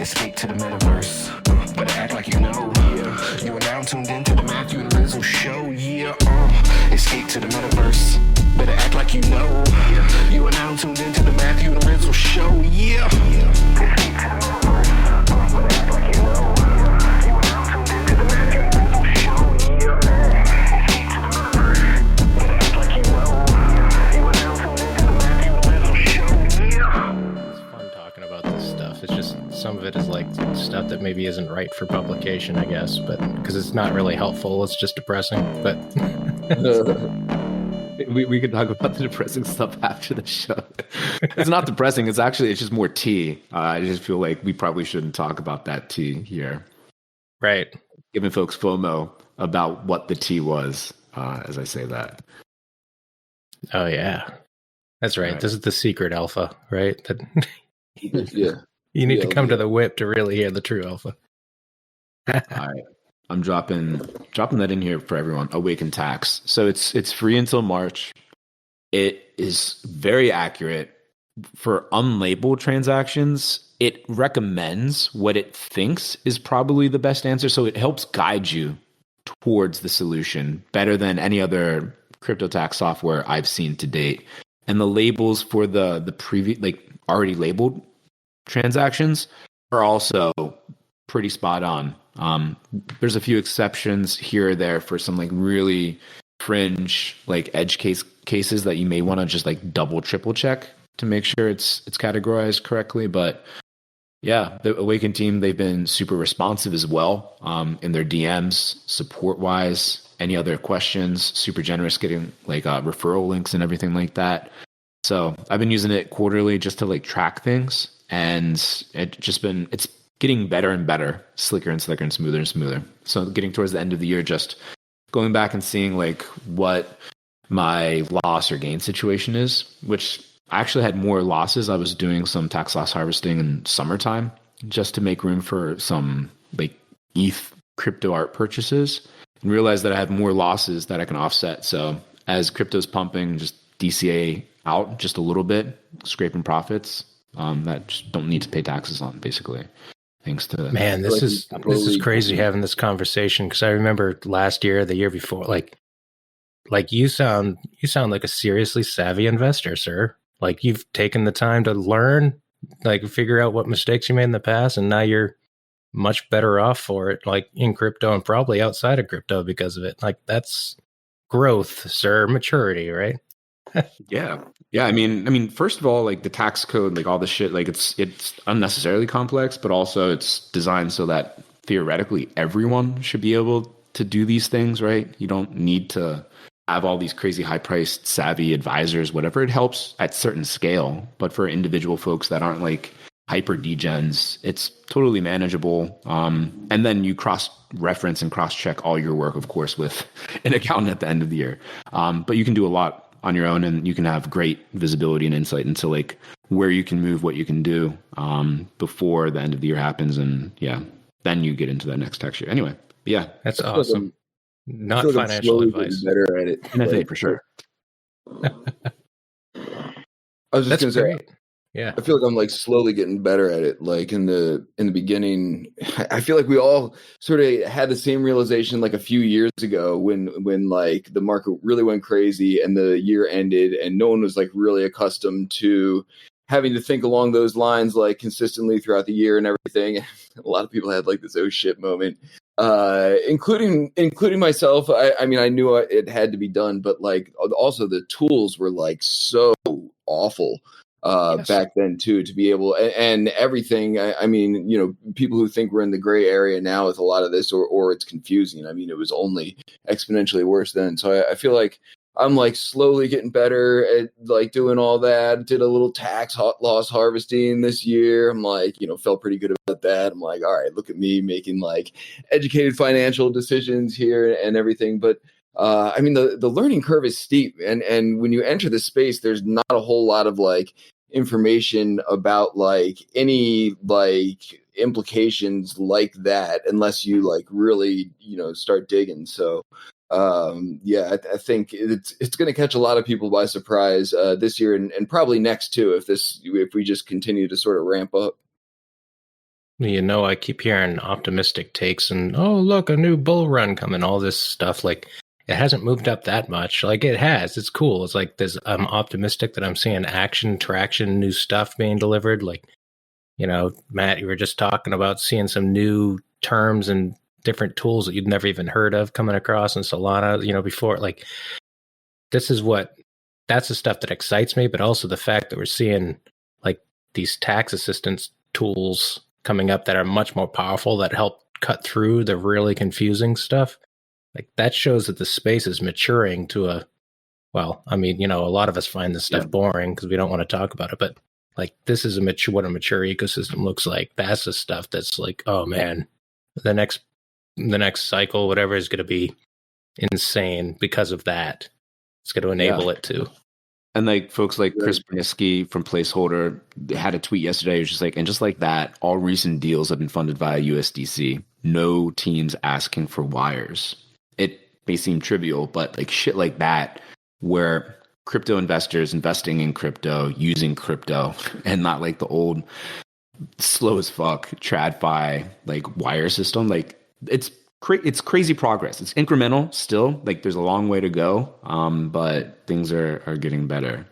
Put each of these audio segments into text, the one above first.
Escape to the metaverse. Better act like you know. Yeah. You are now tuned into the Matthew and Rizzo show. Yeah. Escape to the metaverse. Better act like you know. Yeah. You are now tuned into the Matthew and Rizzo show. Yeah. Escape to the metaverse. Better act like you know. You are now tuned into the Matthew and Rizzo show. Yeah. Escape to the metaverse. Better act like you know. You are now tuned into the Matthew and Rizzo show. Yeah. It's fun talking about this stuff. It's just some of it is like stuff that maybe isn't right for publication, I guess, but because it's not really helpful, it's just depressing. But we could talk about the depressing stuff after the show. It's not depressing. It's just more tea. I just feel like we probably shouldn't talk about that tea here. Right. Giving folks FOMO about what the tea was, as I say that. Oh, yeah. That's right. This is the secret alpha, right? Yeah. You need to come to the WIP to really hear the true alpha. All right. I'm dropping that in here for everyone. Awaken Tax. So it's free until March. It is very accurate for unlabeled transactions. It recommends what it thinks is probably the best answer. So it helps guide you towards the solution better than any other crypto tax software I've seen to date. And the labels for the previous, like already labeled transactions are also pretty spot on. There's a few exceptions here or there for some like really fringe like edge cases that you may want to just like double triple check to make sure it's categorized correctly. But yeah, the Awaken team, they've been super responsive as well in their DMs, support wise, any other questions, super generous getting like referral links and everything like that. So I've been using it quarterly just to like track things, and it's getting better and better, slicker and slicker and smoother. So getting towards the end of the year, just going back and seeing like what my loss or gain situation is, which I actually had more losses. I was doing some tax loss harvesting in summertime just to make room for some like ETH crypto art purchases, and realized that I have more losses that I can offset. So as crypto's pumping, just DCA out just a little bit, scraping profits that just don't need to pay taxes on, basically. Thanks to man, this is crazy having this conversation, because I remember last year, the year before, like you sound like a seriously savvy investor, sir. Like you've taken the time to learn, like figure out what mistakes you made in the past, and now you're much better off for it, like in crypto and probably outside of crypto because of it. Like that's growth, sir, maturity, right? Yeah. I mean, first of all, like the tax code, like all the shit, like it's unnecessarily complex, but also it's designed so that theoretically everyone should be able to do these things, right? You don't need to have all these crazy high-priced savvy advisors, whatever. It helps at certain scale, but for individual folks that aren't like hyper degens, it's totally manageable. And then you cross-reference and cross-check all your work, of course, with an accountant at the end of the year. But you can do a lot on your own, and you can have great visibility and insight into like where you can move, what you can do before the end of the year happens. And yeah, then you get into that next tax year. Anyway, yeah. That's awesome. Not financial advice. Better at it. NFA for sure. I was just going to say, yeah, I feel like I'm like slowly getting better at it. Like in the beginning, I feel like we all sort of had the same realization like a few years ago when like the market really went crazy and the year ended and no one was like really accustomed to having to think along those lines like consistently throughout the year and everything. A lot of people had like this oh shit moment, including myself. I mean, I knew it had to be done, but like also the tools were like so awful. Back then too, to be able and everything. I mean, you know, people who think we're in the gray area now with a lot of this, or it's confusing. I mean, it was only exponentially worse then. So I feel like I'm like slowly getting better at like doing all that. Did a little tax loss harvesting this year. I'm like, you know, felt pretty good about that. I'm like, all right, look at me making like educated financial decisions here and everything. But I mean, the learning curve is steep, and when you enter the space, there's not a whole lot of like information about like any like implications like that unless you like really, you know, start digging. So yeah, I think it's going to catch a lot of people by surprise this year and probably next too if we just continue to sort of ramp up. You know, I keep hearing optimistic takes and, oh, look, a new bull run coming, all this stuff. Like, it hasn't moved up that much. Like, it has. It's cool. It's like I'm optimistic that I'm seeing action, traction, new stuff being delivered. Like, you know, Matt, you were just talking about seeing some new terms and different tools that you'd never even heard of coming across in Solana, you know, before. Like, that's the stuff that excites me, but also the fact that we're seeing, like, these tax assistance tools coming up that are much more powerful, that help cut through the really confusing stuff. Like, that shows that the space is maturing to well, I mean, you know, a lot of us find this stuff boring because we don't want to talk about it, but like, this is what a mature ecosystem looks like. That's the stuff that's like, oh man, the next cycle, whatever, is going to be insane because of that. It's going to enable it to. And like folks like Chris Berniski from Placeholder had a tweet yesterday. It was just like, and just like that, all recent deals have been funded via USDC. No teams asking for wires. It may seem trivial, but like shit like that, where crypto investors investing in crypto, using crypto, and not like the old slow as fuck TradFi like wire system. Like it's crazy progress. It's incremental still. Like there's a long way to go, but things are getting better.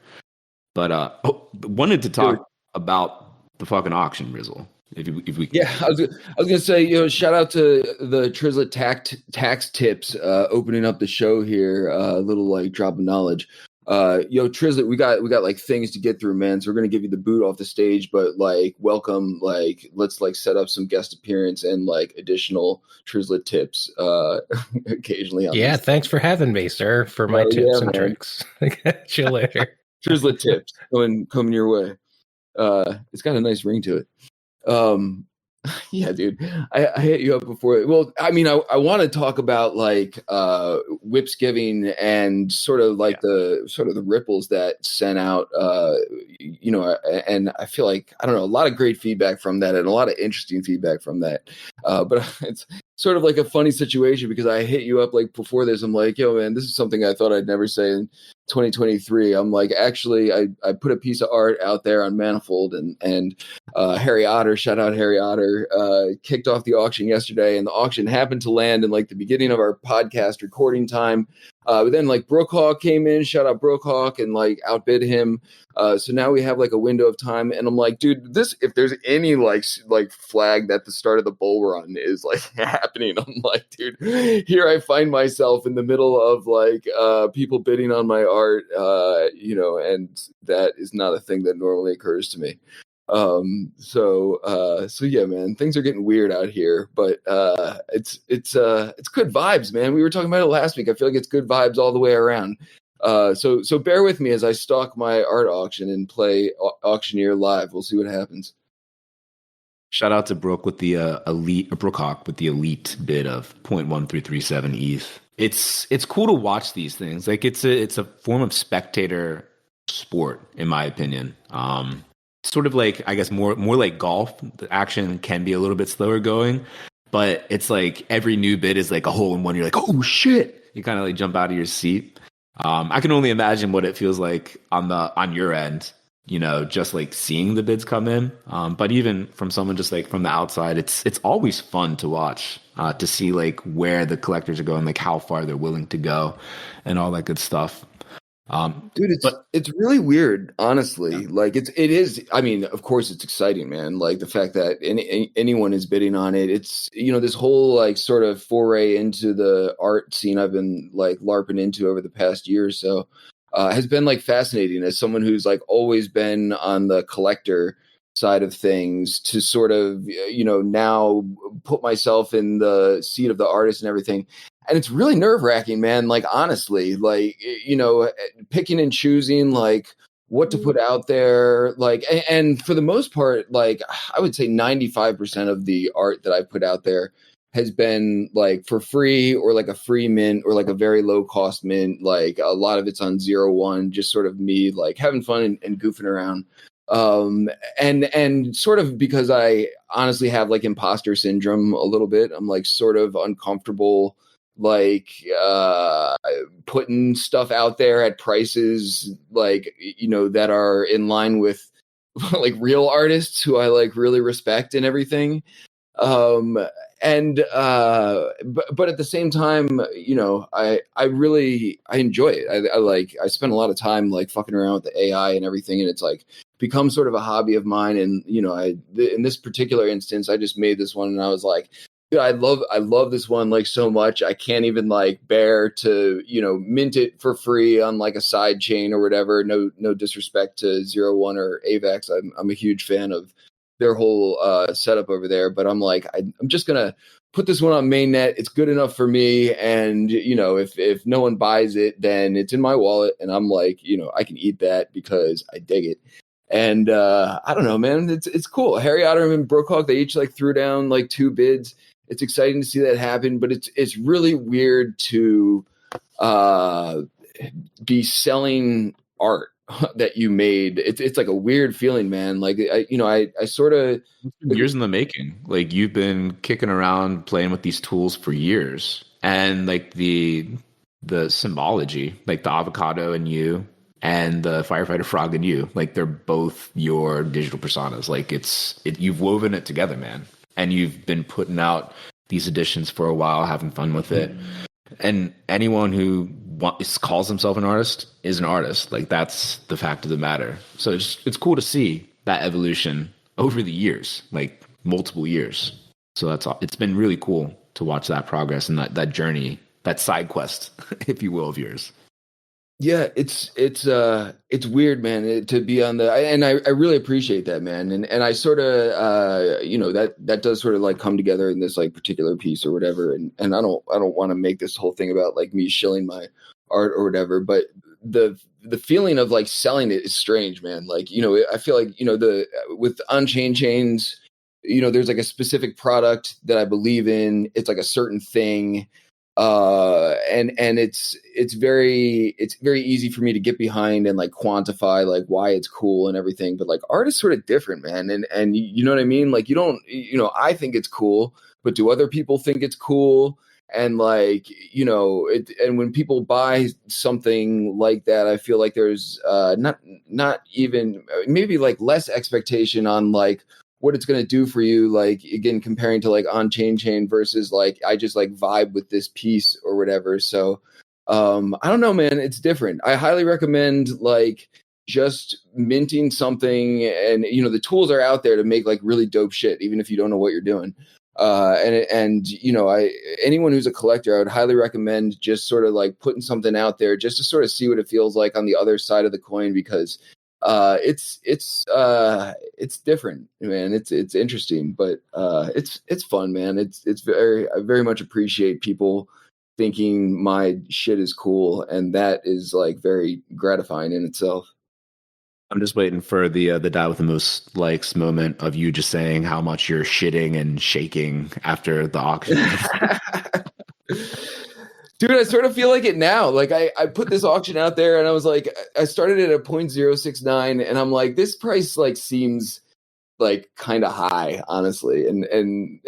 But wanted to talk about the fucking auction, Rizzle. If we yeah, I was gonna say, you know, shout out to the Trizlet tax tips opening up the show here. A little like drop of knowledge. Yo, Trizlet, we got like things to get through, man. So we're gonna give you the boot off the stage, but like welcome, like let's like set up some guest appearance and like additional Trizlet tips occasionally. Yeah, thanks for having me, sir, for my tips and tricks. Catch you later. Trizlet tips coming your way. It's got a nice ring to it. Yeah, dude, I hit you up before. Well, I mean, I want to talk about like WIPsgiving and sort of like the ripples that sent out, you know, and I feel like, I don't know, a lot of great feedback from that and a lot of interesting feedback from that. But it's sort of like a funny situation because I hit you up like before this. I'm like, yo, man, this is something I thought I'd never say in 2023. I'm like, actually, I put a piece of art out there on Manifold and Harry Otter, shout out Harry Otter, kicked off the auction yesterday, and the auction happened to land in like the beginning of our podcast recording time. But then like Brookhawk came in, shout out Brookhawk, and like outbid him. So now we have like a window of time, and I'm like, dude, this, if there's any like flag that the start of the bull run is like happening, I'm like, dude, here I find myself in the middle of like people bidding on my art, you know, and that is not a thing that normally occurs to me. So yeah, man, things are getting weird out here, but it's good vibes, man. We were talking about it last week. I feel like it's good vibes all the way around. So bear with me as I stalk my art auction and play auctioneer live. We'll see what happens. Shout out to Brooke with the Brookhawk with the elite bid of 0.1337 ETH. It's cool to watch these things. Like it's a form of spectator sport, in my opinion. Sort of like, I guess, more like golf. The action can be a little bit slower going, but it's like every new bid is like a hole in one. You're like, oh shit! You kind of like jump out of your seat. I can only imagine what it feels like on your end, you know, just like seeing the bids come in. But even from someone just like from the outside, it's always fun to watch, to see like where the collectors are going, like how far they're willing to go, and all that good stuff. Dude, it's really weird, honestly. Yeah. Like it is. I mean, of course, it's exciting, man. Like the fact that anyone is bidding on it. It's, you know, this whole like sort of foray into the art scene I've been like LARPing into over the past year or so has been like fascinating as someone who's like always been on the collector side of things to sort of, you know, now put myself in the seat of the artist and everything. And it's really nerve-wracking, man. Like, honestly, like, you know, picking and choosing, like, what to put out there. Like, and for the most part, like, I would say 95% of the art that I put out there has been, like, for free or, like, a free mint or, like, a very low-cost mint. Like, a lot of it's on 0-1, just sort of me, like, having fun and goofing around. And sort of because I honestly have, like, imposter syndrome a little bit. I'm, like, sort of uncomfortable like putting stuff out there at prices like, you know, that are in line with like real artists who I like really respect and everything. But at the same time, I enjoy it. I spend a lot of time like fucking around with the AI and everything, and it's like become sort of a hobby of mine. And in this particular instance, I just made this one, and I was like, dude, I love this one like so much. I can't even like bear to mint it for free on like a side chain or whatever. No disrespect to 01 or Avex. I'm a huge fan of their whole setup over there, but I'm like, I'm just gonna put this one on mainnet. It's good enough for me, and if no one buys it, then it's in my wallet, and I'm like, I can eat that because I dig it. And I don't know, man, it's cool. Harry Otterman and Brookhawk, they each like threw down like 2 bids. It's exciting to see that happen, but it's really weird to be selling art that you made. It's like a weird feeling, man. Like I sort of years in the making. Like you've been kicking around playing with these tools for years, and like the symbology, like the avocado in you and the firefighter frog in you, like they're both your digital personas. Like you've woven it together, man, and you've been putting out these editions for a while, having fun with it. And anyone who calls himself an artist is an artist. Like that's the fact of the matter. So it's cool to see that evolution over the years, like multiple years. So it's been really cool to watch that progress and that journey, that side quest, if you will, of yours. Yeah, it's weird, man, to be on and I really appreciate that, man. And I sort of, that does sort of like come together in this like particular piece or whatever. And I don't want to make this whole thing about like me shilling my art or whatever, but the feeling of like selling it is strange, man. Like, I feel like, with on-chain chains, there's like a specific product that I believe in. It's like a certain thing. And it's very easy for me to get behind and like quantify like why it's cool and everything. But like art is sort of different, man. And you know what I mean? Like I think it's cool, but do other people think it's cool? And like, and when people buy something like that, I feel like there's not even maybe like less expectation on like what it's going to do for you, like again comparing to like on chain versus like I just like vibe with this piece or whatever. So I don't know, man, it's different. I highly recommend like just minting something, and the tools are out there to make like really dope shit even if you don't know what you're doing. Anyone who's a collector, I would highly recommend just sort of like putting something out there just to sort of see what it feels like on the other side of the coin, because it's different, man. It's interesting, but it's fun, man. I very much appreciate people thinking my shit is cool, and that is like very gratifying in itself. I'm just waiting for the die with the most likes moment of you just saying how much you're shitting and shaking after the auction. Dude, I sort of feel like it now. Like I put this auction out there, and I was like, I started it at 0.069, and I'm like, this price like seems like kind of high, honestly, and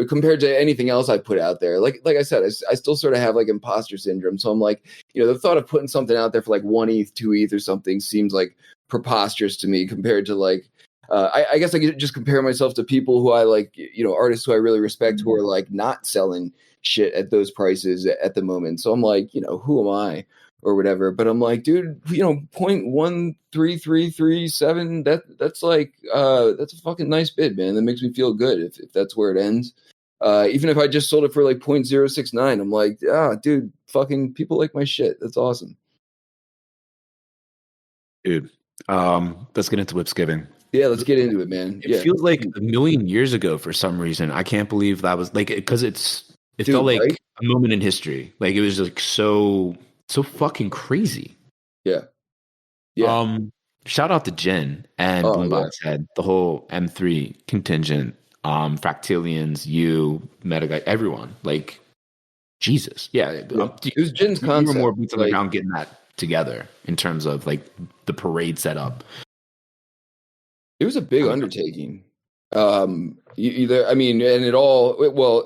compared to anything else I put out there. Like I said, I still sort of have like imposter syndrome, so I'm like, the thought of putting something out there for like 1 ETH, 2 ETH or something seems like preposterous to me compared to like. I guess I could just compare myself to people who I like, artists who I really respect, who are like not selling shit at those prices at the moment. So I'm like, who am I or whatever? But I'm like, dude, 0.13337, that's like that's a fucking nice bid, man. That makes me feel good if that's where it ends. Even if I just sold it for like 0.069, I'm like, dude, fucking people like my shit. That's awesome. Dude, let's get into WIPsgiving. Yeah, let's get into it, man. It feels like a million years ago for some reason. I can't believe that was like, because it felt like a moment in history. Like it was like so fucking crazy. Yeah. Shout out to Jen and Boombox Head, the whole M3 contingent, Fractilians, you, Meta, everyone. Like Jesus, yeah. It was Jen's concept. You were more boots on the ground getting that together in terms of like the parade setup. It was a big undertaking. And it all,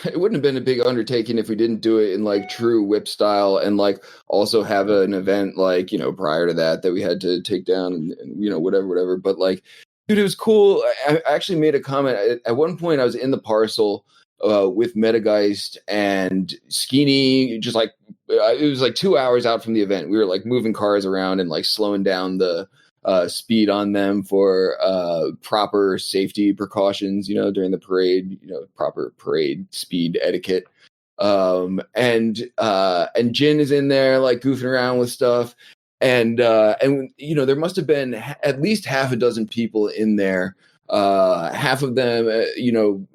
it wouldn't have been a big undertaking if we didn't do it in like true whip style, and like also have an event like, you know, prior to that we had to take down, and you know, whatever. But like, dude, it was cool. I actually made a comment at one point. I was in the parcel with Metageist and Skeeny, just like it was like 2 hours out from the event. We were like moving cars around and like slowing down the speed on them for proper safety precautions, you know, during the parade, you know, proper parade speed etiquette. And Jin is in there like goofing around with stuff. And you know, there must have been at least half a dozen people in there. Half of them, you know,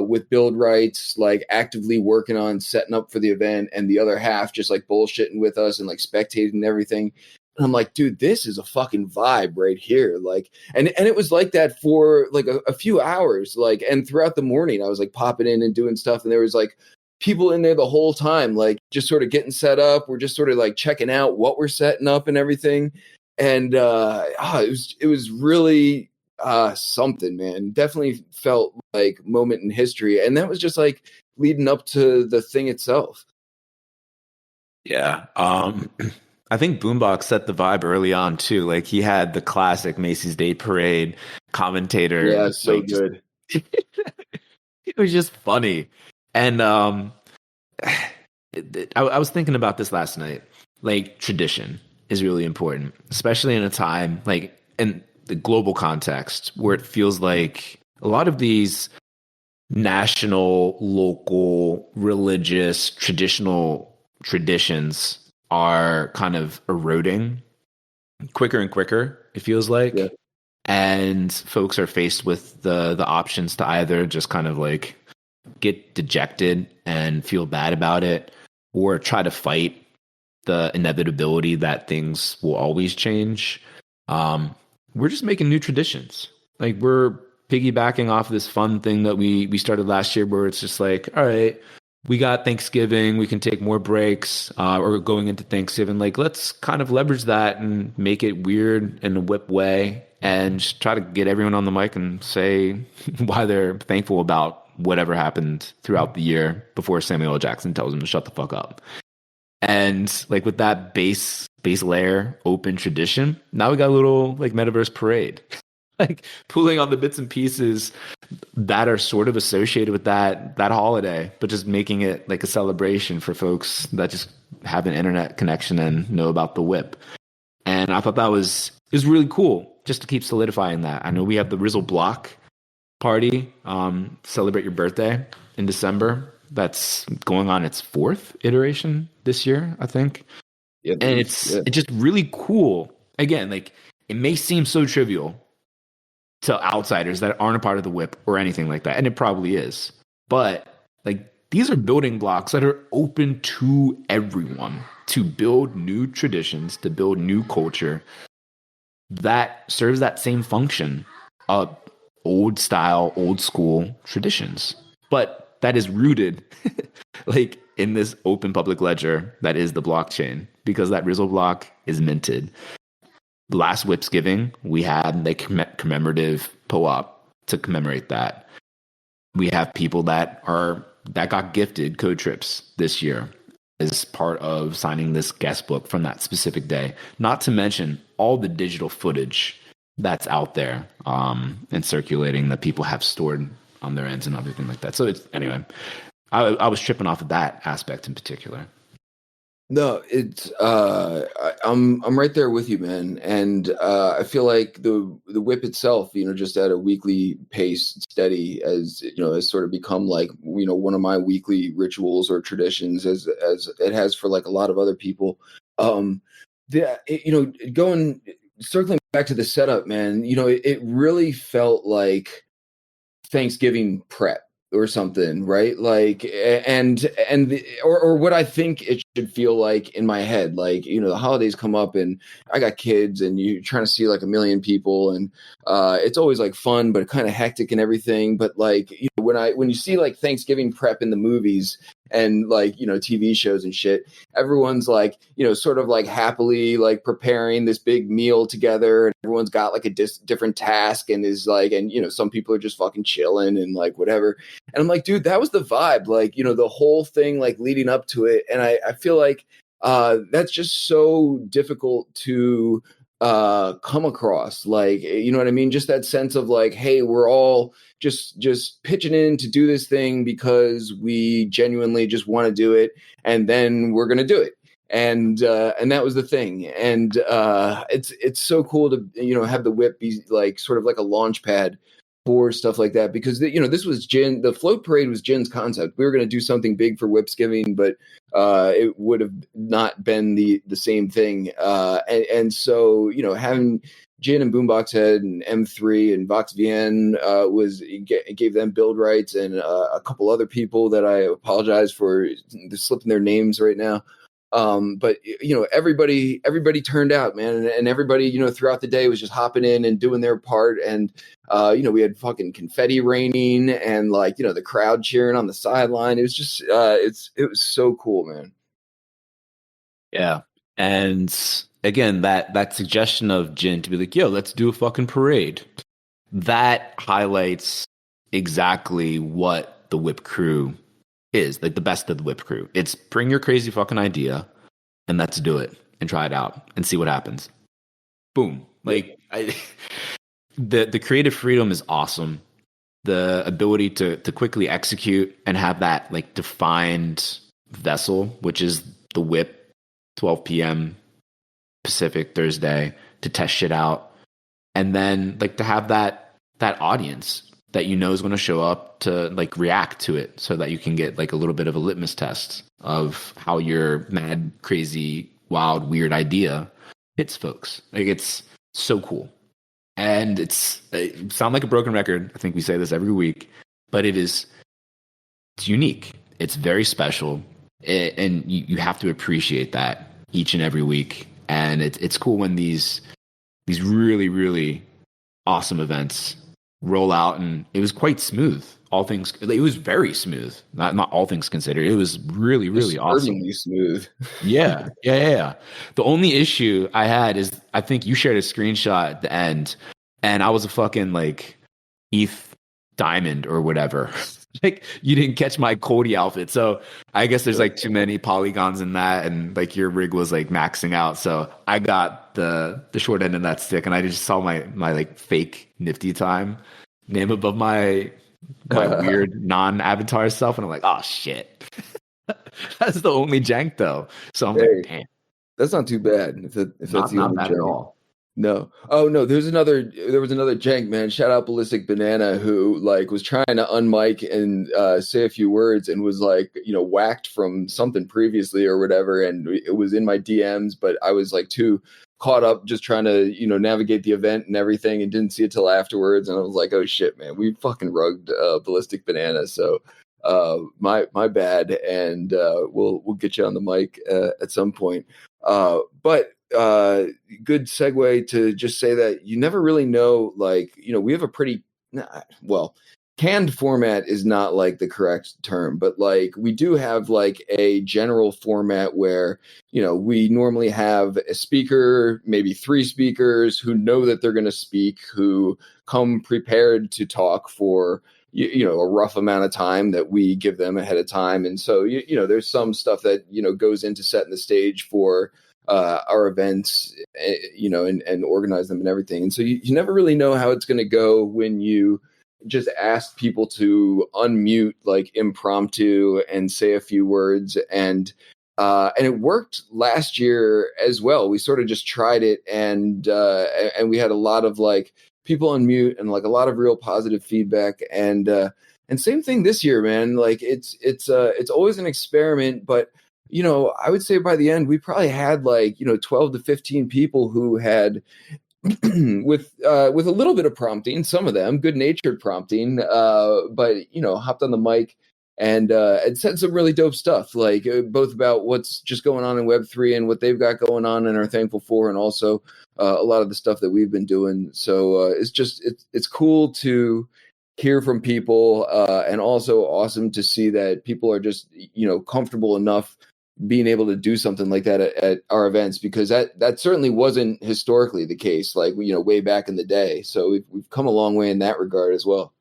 with build rights, like actively working on setting up for the event, and the other half just like bullshitting with us and like spectating and everything. And I'm like, dude, this is a fucking vibe right here. Like, and it was like that for like a few hours, like, and throughout the morning, I was like popping in and doing stuff. And there was like people in there the whole time, like just sort of getting set up. We're just sort of like checking out what we're setting up and everything. And it was really something, man. Definitely felt like moment in history. And that was just like leading up to the thing itself. Yeah. I think Boombox set the vibe early on too. Like he had the classic Macy's Day Parade commentator. Yeah, so like, good. It was just funny. And I was thinking about this last night. Like tradition is really important, especially in a time like in the global context where it feels like a lot of these national, local, religious, traditional traditions are kind of eroding quicker and quicker, it feels like. Yeah. And folks are faced with the options to either just kind of like get dejected and feel bad about it, or try to fight the inevitability that things will always change. We're just making new traditions. Like we're piggybacking off of this fun thing that we started last year, where it's just like, all right, we got Thanksgiving, we can take more breaks, or going into Thanksgiving. Like, let's kind of leverage that and make it weird in a whip way, and just try to get everyone on the mic and say why they're thankful about whatever happened throughout the year before Samuel L. Jackson tells them to shut the fuck up. And like with that base layer open tradition, now we got a little like metaverse parade. Like pulling on the bits and pieces that are sort of associated with that holiday, but just making it like a celebration for folks that just have an internet connection and know about the whip. And I thought that was really cool, just to keep solidifying that. I know we have the Rizzle Block party, celebrate your birthday in December. That's going on its 4th iteration this year, I think. Yeah, and it's just really cool. Again, like it may seem so trivial to outsiders that aren't a part of the whip or anything like that, and it probably is. But like these are building blocks that are open to everyone to build new traditions, to build new culture that serves that same function of old style, old school traditions, but that is rooted like in this open public ledger that is the blockchain, because that Rizzle block is minted. Last WIPsgiving, we had the commemorative POAP to commemorate that. We have people that got gifted code trips this year as part of signing this guest book from that specific day. Not to mention all the digital footage that's out there and circulating that people have stored on their ends and everything like that. So anyway, I was tripping off of that aspect in particular. No, it's I'm right there with you, man. And I feel like the whip itself, you know, just at a weekly pace, steady, as you know, has sort of become like, you know, one of my weekly rituals or traditions, as it has for like a lot of other people. Circling back to the setup, man, you know, it really felt like Thanksgiving prep or something, right? Like, or what I think it should feel like in my head. Like, you know, the holidays come up and I got kids and you're trying to see like a million people, and it's always like fun, but kind of hectic and everything. But like, you know, when you see like Thanksgiving prep in the movies and like, you know, TV shows and shit, everyone's like, you know, sort of like happily like preparing this big meal together, and everyone's got like a different task and is like, and you know, some people are just fucking chilling and like whatever. And I'm like, dude, that was the vibe. Like, the whole thing, like leading up to it. And I feel like that's just so difficult to come across. Like, you know what I mean? Just that sense of like, hey, we're all just pitching in to do this thing because we genuinely just want to do it, and then we're gonna do it. And that was the thing. And it's so cool to have the WIP be like sort of like a launch pad for stuff like that, because this was the float parade was Jin's concept. We were going to do something big for WIPsgiving, but it would have not been the same thing. And so having Jin and Boombox Head and M3 and VoxVN gave them build rights, and a couple other people that I apologize for slipping their names right now. But everybody turned out, man, and everybody throughout the day was just hopping in and doing their part. And we had fucking confetti raining and like the crowd cheering on the sideline. It was just it was so cool, man. Yeah. And again, that suggestion of Jin to be like, yo, let's do a fucking parade, that highlights exactly what the WIP crew is, like the best of the WIP crew. It's bring your crazy fucking idea and let's do it and try it out and see what happens. Boom. Like the creative freedom is awesome. The ability to quickly execute and have that like defined vessel, which is the WIP, 12 p.m. Pacific Thursday, to test shit out, and then like to have that audience that is going to show up to like react to it, so that you can get like a little bit of a litmus test of how your mad, crazy, wild, weird idea hits folks. Like, it's so cool. And it sound like a broken record. I think we say this every week, but it's unique. It's very special. And you have to appreciate that each and every week. And it's cool when these really, really awesome events roll out, and it was quite smooth. It was very smooth. Not all things considered. It was really, really awesome. Smooth. Yeah. The only issue I had is I think you shared a screenshot at the end, and I was a fucking like ETH diamond or whatever. Like, you didn't catch my Cody outfit, so I guess there's like too many polygons in that, and like your rig was like maxing out. So I got the short end of that stick, and I just saw my like fake Nifty time name above my weird non-avatar stuff, and I'm like, oh shit. That's the only jank though. So I'm like, damn, that's not too bad. If that's not bad at all. No. Oh no, there was another jank, man. Shout out Ballistic Banana, who like was trying to unmic and say a few words, and was like, whacked from something previously or whatever, and it was in my DMs, but I was like too caught up just trying to navigate the event and everything, and didn't see it till afterwards, and I was like, oh shit, man, we fucking rugged Ballistic Banana. So my bad, and we'll get you on the mic at some point. But good segue to just say that you never really know, like, we have a pretty canned format is not like the correct term, but like we do have like a general format where we normally have a speaker, maybe 3 speakers who know that they're going to speak, who come prepared to talk for a rough amount of time that we give them ahead of time. And so there's some stuff that goes into setting the stage for our events, and organize them and everything. And so you never really know how it's going to go when you just ask people to unmute like impromptu and say a few words. And it worked last year as well. We sort of just tried it, and we had a lot of like people unmute and like a lot of real positive feedback. And same thing this year, man. Like it's always an experiment, but I would say by the end, we probably had like, 12 to 15 people who had with a little bit of prompting, some of them good-natured prompting, but hopped on the mic and said some really dope stuff, like both about what's just going on in Web3 and what they've got going on and are thankful for, and also a lot of the stuff that we've been doing. So it's cool to hear from people, and also awesome to see that people are just comfortable enough being able to do something like that at our events, because that certainly wasn't historically the case, like way back in the day. So we've come a long way in that regard as well.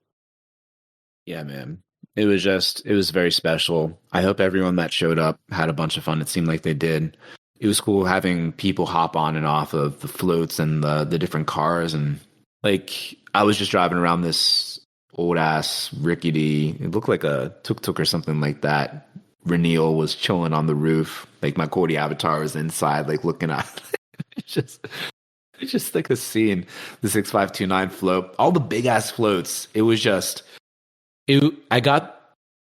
Yeah, man. It was very special. I hope everyone that showed up had a bunch of fun. It seemed like they did. It was cool having people hop on and off of the floats and the different cars. And like, I was just driving around this old ass rickety, it looked like a tuk-tuk or something like that. Reneel was chilling on the roof. Like, my Cody avatar was inside, like looking at it's just like a scene. The 6529 float, all the big ass floats. It was just, I got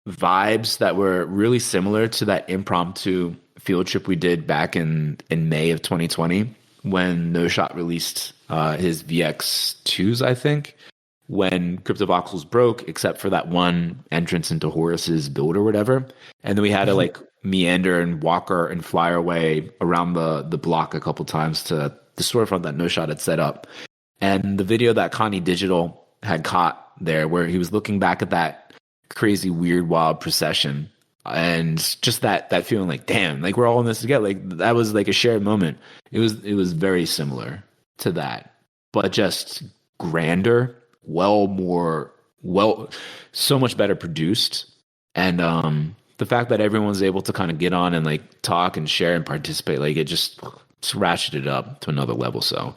vibes that were really similar to that impromptu field trip we did back in May of 2020 when No Shot released his VX2s, I think, when CryptoVoxels broke, except for that one entrance into Horus's build or whatever. And then we had to like meander and walk and fly our way around the block a couple times to the storefront that No Shot had set up. And the video that Connie Digital had caught there, where he was looking back at that crazy, weird, wild procession, and just that feeling like, damn, like we're all in this together. Like, that was like a shared moment. It was very similar to that, but just grander, so much better produced. And the fact that everyone's able to kind of get on and like talk and share and participate, like it just ratcheted it up to another level. So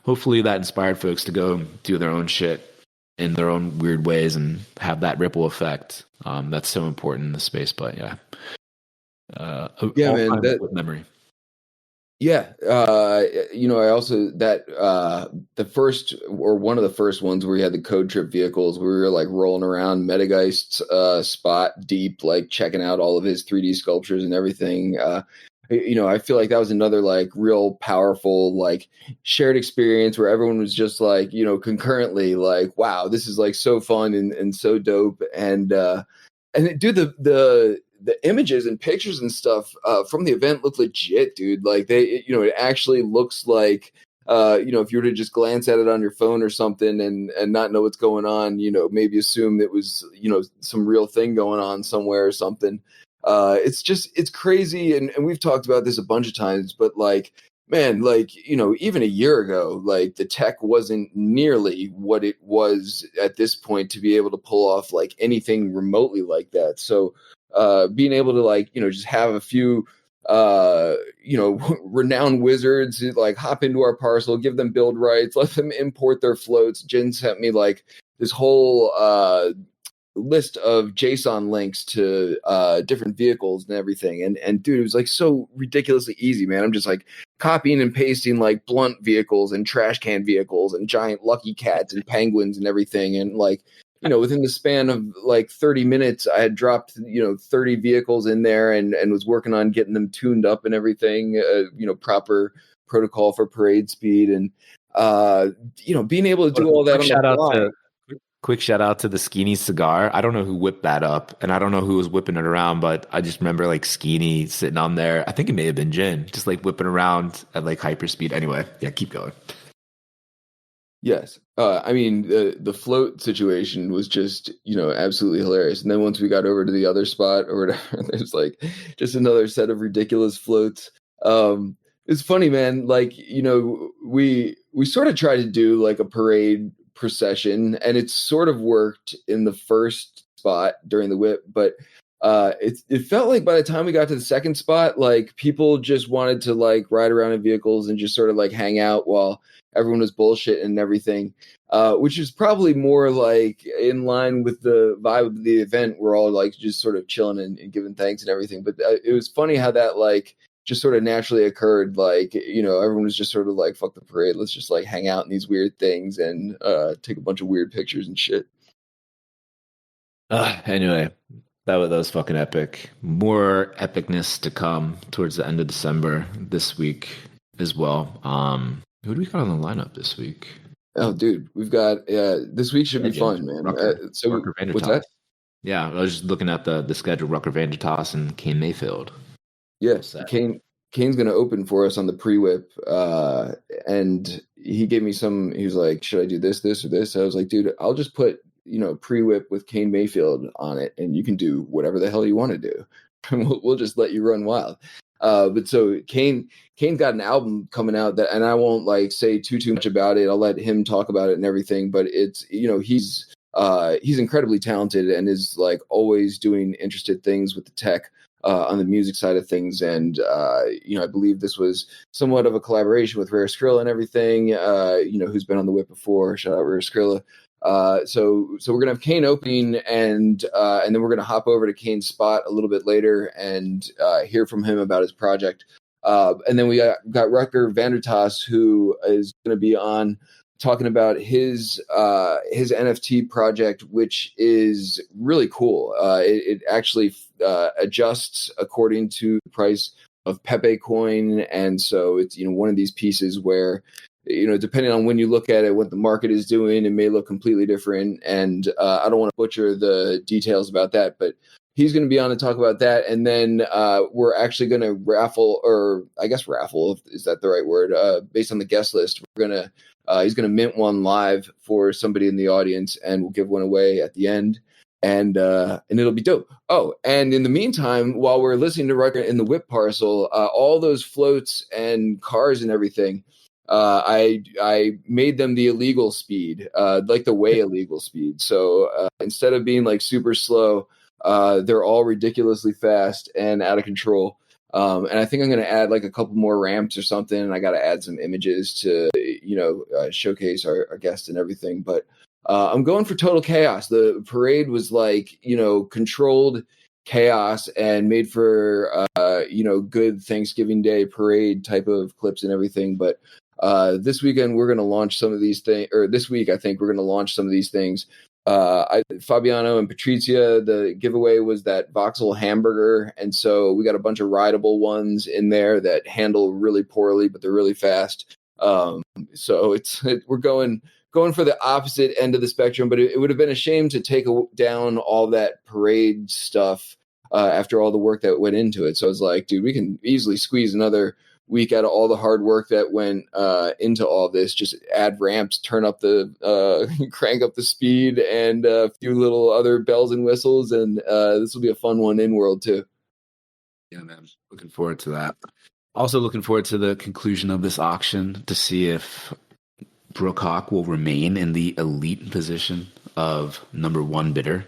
hopefully that inspired folks to go do their own shit in their own weird ways and have that ripple effect. That's so important in the space. But yeah, man, that memory. Yeah, I also the first, or one of the first ones where we had the code trip vehicles, we were like rolling around Metageist's spot deep, like checking out all of his 3D sculptures and everything. I feel like that was another like real powerful like shared experience where everyone was just like, concurrently like, wow, this is like so fun and so dope. And dude, the images and pictures and stuff from the event look legit, dude. Like it actually looks like, if you were to just glance at it on your phone or something and not know what's going on, maybe assume it was, some real thing going on somewhere or something. It's crazy. And we've talked about this a bunch of times, but like, man, like, even a year ago, like the tech wasn't nearly what it was at this point to be able to pull off like anything remotely like that. So, being able to like, just have a few, renowned wizards like hop into our parcel, give them build rights, let them import their floats. Jen sent me like this whole, list of JSON links to different vehicles and everything. And dude, it was like so ridiculously easy, man. I'm just like copying and pasting like blunt vehicles and trash can vehicles and giant lucky cats and penguins and everything. And like, within the span of like 30 minutes, I had dropped, 30 vehicles in there and was working on getting them tuned up and everything, proper protocol for parade speed. And, being able to do all that on the fly. Quick shout out to the Skeeny cigar. I don't know who whipped that up, and I don't know who was whipping it around, but I just remember like Skeeny sitting on there. I think it may have been Jin, just like whipping around at like hyper speed. Anyway, yeah, keep going. Yes. The float situation was just, absolutely hilarious. And then once we got over to the other spot or whatever, there's like just another set of ridiculous floats. It's funny, man. Like, we sort of tried to do like a parade procession, and it sort of worked in the first spot during the whip, but it felt like by the time we got to the second spot, like people just wanted to like ride around in vehicles and just sort of like hang out while everyone was bullshit and everything, which is probably more like in line with the vibe of the event. We're all like just sort of chilling and giving thanks and everything. But it was funny how that like just sort of naturally occurred. Like, everyone was just sort of like, fuck the parade. Let's just like hang out in these weird things and take a bunch of weird pictures and shit. Anyway, that was fucking epic. More epicness to come towards the end of December this week as well. Who do we got on the lineup this week? Oh, dude, we've got this week should be fun, man. Rucker What's that? Yeah, I was just looking at the schedule. Rucker Vandertas and Kane Mayfield. Yes, Kane's going to open for us on the pre-whip, and he gave me some. He was like, "Should I do this, or this?" I was like, "Dude, I'll just put pre-whip with Kane Mayfield on it, and you can do whatever the hell you want to do. We'll just let you run wild." But so Kane's got an album coming out that, and I won't like say too much about it. I'll let him talk about it and everything. But it's he's he's incredibly talented and is like always doing interesting things with the tech on the music side of things. And I believe this was somewhat of a collaboration with Rare Skrilla and everything. Who's been on the Whip before? Shout out Rare Skrilla. So we're gonna have Kane opening, and then we're gonna hop over to Kane's spot a little bit later and hear from him about his project. And then we got Rutger Vandertas, who is going to be on talking about his NFT project, which is really cool. It actually adjusts according to the price of Pepe coin, and so it's one of these pieces where depending on when you look at it, what the market is doing, it may look completely different. And I don't want to butcher the details about that, but he's going to be on to talk about that. And then we're actually going to raffle, is that the right word? Based on the guest list, he's going to mint one live for somebody in the audience, and we'll give one away at the end. And it'll be dope. Oh, and in the meantime, while we're listening to Rutger in the Whip parcel, all those floats and cars and everything, I made them the illegal speed, like the way illegal speed. So instead of being like super slow, they're all ridiculously fast and out of control. And I think I'm going to add like a couple more ramps or something. And I got to add some images to, showcase our guests and everything. But I'm going for total chaos. The parade was like, controlled chaos and made for, good Thanksgiving Day parade type of clips and everything. But this weekend, we're going to launch some of these things, or this week, I think we're going to launch some of these things. Fabiano and Patrizia, the giveaway was that voxel hamburger, and so we got a bunch of rideable ones in there that handle really poorly, but they're really fast. So we're going for the opposite end of the spectrum, but it would have been a shame to take down all that parade stuff after all the work that went into it. So I was like, dude, we can easily squeeze another week out of all the hard work that went into all this. Just add ramps, turn up crank up the speed, and a few little other bells and whistles, and this will be a fun one in world too. Yeah, man, looking forward to that. Also looking forward to the conclusion of this auction to see if Brookhawk will remain in the elite position of number one bidder.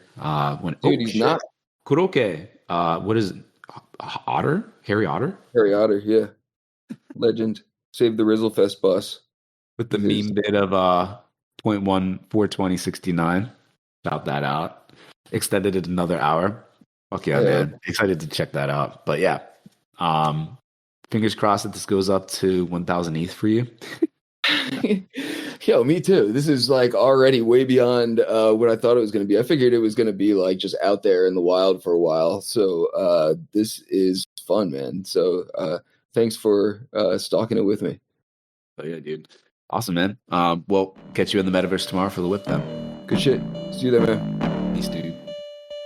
He's not. Kuroke, what is it? Otter? Harry Otter? Harry Otter, yeah. Legend. Saved the Rizzlefest bus. With the meme bid of 0.142069. Shout that out. Extended it another hour. Fuck yeah, man. Excited to check that out. But yeah. Fingers crossed that this goes up to 1,000 ETH for you. Yo, me too. This is like already way beyond what I thought it was going to be. I figured it was going to be like just out there in the wild for a while. So this is fun, man. So thanks for stalking it with me. Oh yeah, dude. Awesome, man. Well, catch you in the metaverse tomorrow for the whip then. Good shit. See you there, man. Peace, dude.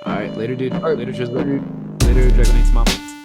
All right, later, dude. All right. Later, Tristan. Later, Dragon Mama.